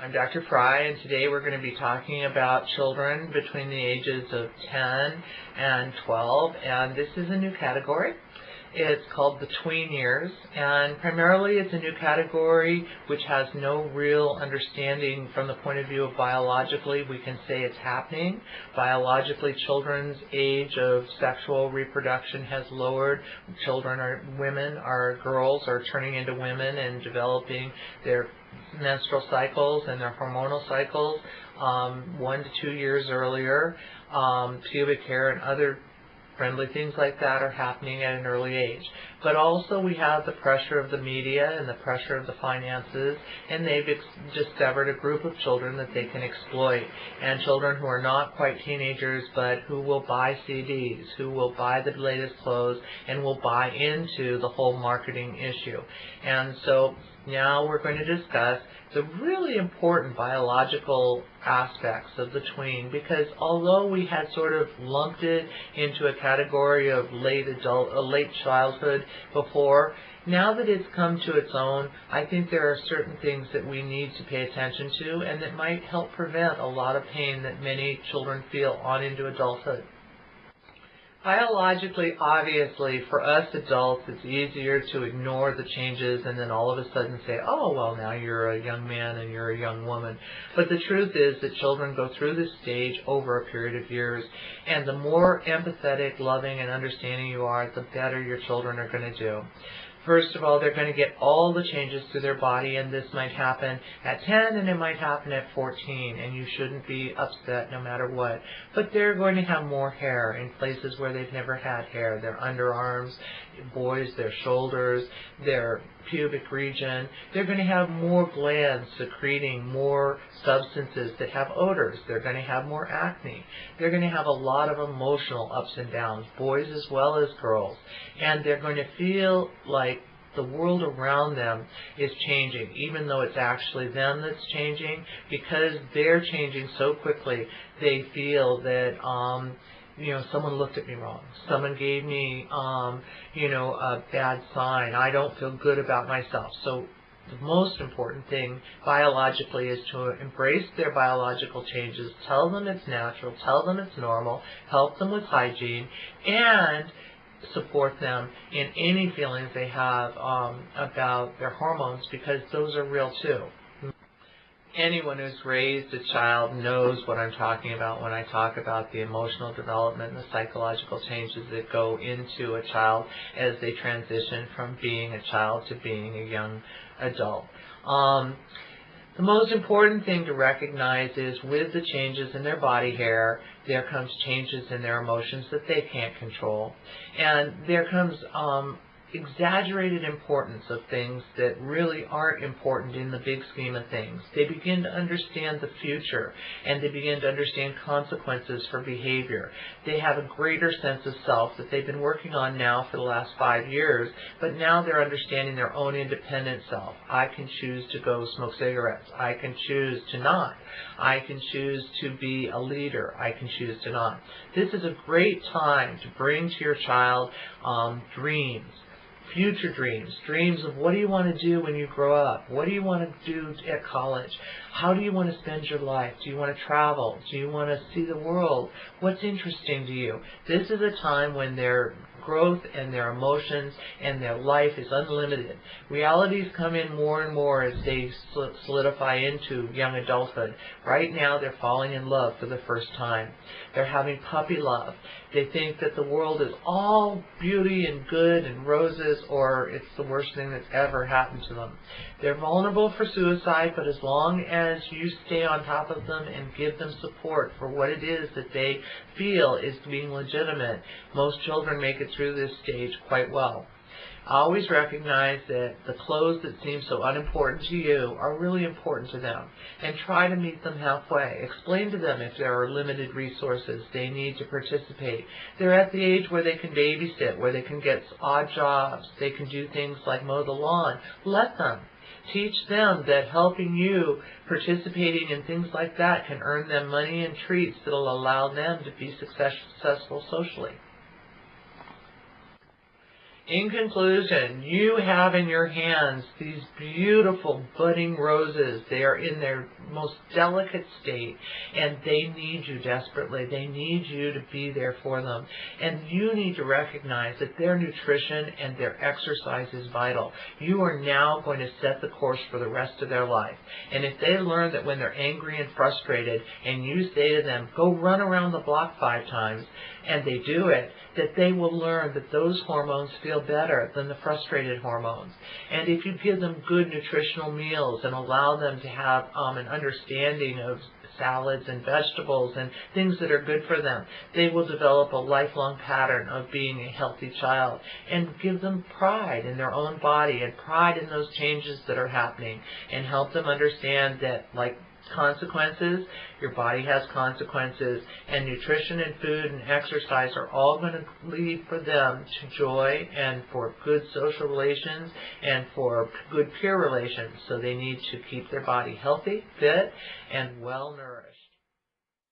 I'm Dr. Fry, and today we're going to be talking about children between the ages of 10 and 12, and this is a new category. It's called the tween years, and primarily it's a new category which has no real understanding from the point of view of biologically. We can say it's happening. Biologically, children's age of sexual reproduction has lowered. Girls are turning into women and developing their menstrual cycles and their hormonal cycles 1 to 2 years earlier. Pubic hair and other friendly things like that are happening at an early age. But also we have the pressure of the media and the pressure of the finances, and they've discovered a group of children that they can exploit, and children who are not quite teenagers but who will buy CDs, who will buy the latest clothes, and will buy into the whole marketing issue. And so now we're going to discuss the really important biological aspects of the tween, because although we had sort of lumped it into a category of late childhood before, now that it's come to its own, I think there are certain things that we need to pay attention to and that might help prevent a lot of pain that many children feel on into adulthood. Biologically, obviously, for us adults, it's easier to ignore the changes and then all of a sudden say, oh, well, now you're a young man and you're a young woman. But the truth is that children go through this stage over a period of years, and the more empathetic, loving, and understanding you are, the better your children are going to do. First of all, they're going to get all the changes to their body, and this might happen at 10 and it might happen at 14, and you shouldn't be upset no matter what. But they're going to have more hair in places where they've never had hair. Their underarms, boys, their shoulders, their pubic region. They're going to have more glands secreting more substances that have odors. They're going to have more acne. They're going to have a lot of emotional ups and downs, boys as well as girls. And they're going to feel like the world around them is changing, even though it's actually them that's changing. Because they're changing so quickly, they feel that someone looked at me wrong. Someone gave me, a bad sign. I don't feel good about myself. So the most important thing biologically is to embrace their biological changes, tell them it's natural, tell them it's normal, help them with hygiene, and support them in any feelings they have about their hormones, because those are real too. Anyone who's raised a child knows what I'm talking about when I talk about the emotional development and the psychological changes that go into a child as they transition from being a child to being a young adult. The most important thing to recognize is with the changes in their body hair, there comes changes in their emotions that they can't control. And there comes exaggerated importance of things that really aren't important in the big scheme of things. They begin to understand the future, and they begin to understand consequences for behavior. They have a greater sense of self that they've been working on now for the last 5 years, but now they're understanding their own independent self. I can choose to go smoke cigarettes. I can choose to not. I can choose to be a leader. I can choose to not. This is a great time to bring to your child dreams. Future dreams, dreams of what do you want to do when you grow up? What do you want to do at college? How do you want to spend your life? Do you want to travel? Do you want to see the world? What's interesting to you? This is a time when their growth and their emotions and their life is unlimited. Realities come in more and more as they solidify into young adulthood. Right now they're falling in love for the first time. They're having puppy love. They think that the world is all beauty and good and roses, or it's the worst thing that's ever happened to them. They're vulnerable for suicide, but as long as you stay on top of them and give them support for what it is that they feel is being legitimate, most children make it through this stage quite well. Always recognize that the clothes that seem so unimportant to you are really important to them, and try to meet them halfway. Explain to them if there are limited resources, they need to participate. They're at the age where they can babysit, where they can get odd jobs, they can do things like mow the lawn. Let them. Teach them that helping you, participating in things like that, can earn them money and treats that will allow them to be successful socially. In conclusion, you have in your hands these beautiful budding roses. They are in their most delicate state, and they need you desperately. They need you to be there for them. And you need to recognize that their nutrition and their exercise is vital. You are now going to set the course for the rest of their life. And if they learn that when they're angry and frustrated, and you say to them, go run around the block 5 times, and they do it, that they will learn that those hormones feel better than the frustrated hormones. And if you give them good nutritional meals and allow them to have an understanding of salads and vegetables and things that are good for them, they will develop a lifelong pattern of being a healthy child, and give them pride in their own body and pride in those changes that are happening, and help them understand that, like consequences, your body has consequences, and nutrition and food and exercise are all going to lead for them to joy and for good social relations and for good peer relations. So they need to keep their body healthy, fit, and well nourished.